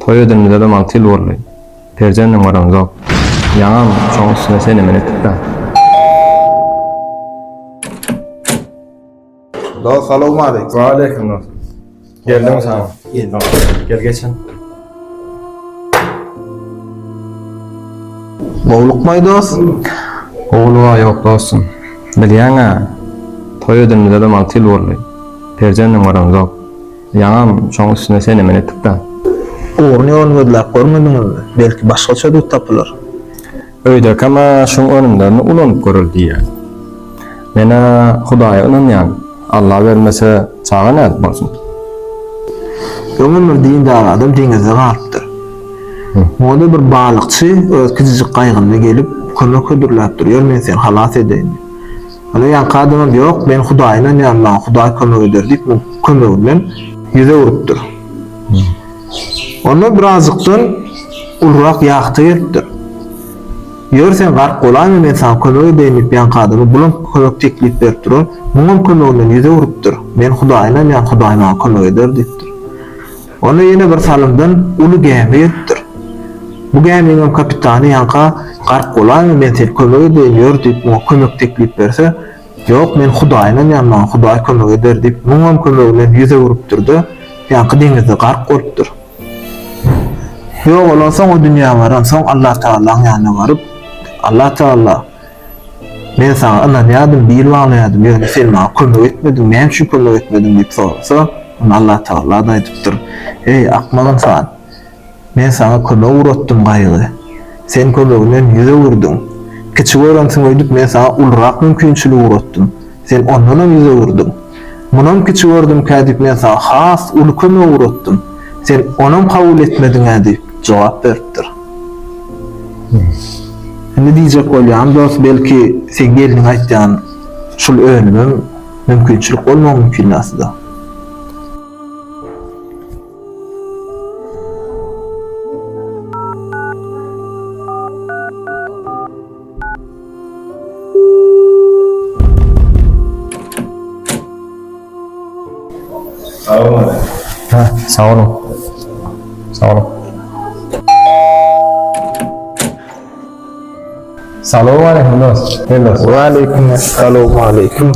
Toy ödümüde de mantil borly. Perjendim garam zok. Yaňam şoň üstüne seni menetipdi. Assalamu alaikum. Wa alaikum assalam. Geldim sana. Gel geçen. Bowlukmay dost? Oğluğa yok dostum. Bilýäň-ä, toy ödümüde de mantil borly. Perjendim garam zok. Yaňam şoň üstüne seni menetipdi. Oğurny olmadylar, görmediňizmi? Belki başgaça da tapylar. Öýde kama şoň önümden ulanyp görüldi ýa. Mena Hudaýa ynanýan, Allah bermese çağa näde bolsun? Ömür dindar adam diňize galypdyr. Moda bir balykçy öz kiçik gaýgynda gelip kömek ödürläp durýar, men sen halas edeýin. Hala ýan kadamam ýok, ben Hudaýyna ýanma, Hudaý kömek eder diýip bu kömegi bilen ýüze urupdyr. Onu birazcıktan ulrak ýakty etdir. Ýörsen gark bolanmy men sana kömek edeyim ýan kadamy bulan kömek teklip berip durur. Muňam kömeginden ýüze urupdyr. Men Hudaýyna ýan Hudaý maňa kömek eder diýipdir. Onu ýene bir salymdan uly gäme etdir. Bu gämeňiň kapitany ýanka gark bolanmy men seni kömek edeyim ýör diýip muňa kömek teklip berse, ýok men Hudaýyna ýan maňa Hudaý kömek eder diýip muňam kömeginden ýüze urupdyrdy. Ýanky deňizde gark bolupdyr. Yok olansan o dünya varan, son Allah Teala'nın yanına varıp, Allah Teala, ben sana anlayadım, bir bağlayadım, yani sen bana kömek etmedin, ben şu kömek etmedim deyip sorsa, Allah Teala da ediptir. Ey akmalın sen, ben sana kömek uğrattım gaýgy. Sen kömeginden ýüze vurdun. Kiçik öğrensin öýdüp, ben sana ulrak mümkinçilik uğrattım. Sen ondan ýüze vurdun. Munam kiçik öğrendim kädip, ben sana has uly kömek uğrattım. Sen onam kabul etmedin edip cevap beripdir. Ne diýjek bolýan dost, belki sen geldiň aýtýan şol önümüm mümkinçilik bolmagy mümkin aslında. Sağ olun. Sağ olun. Salamu alaikum dost. Wa alaikum assalamu alaikum.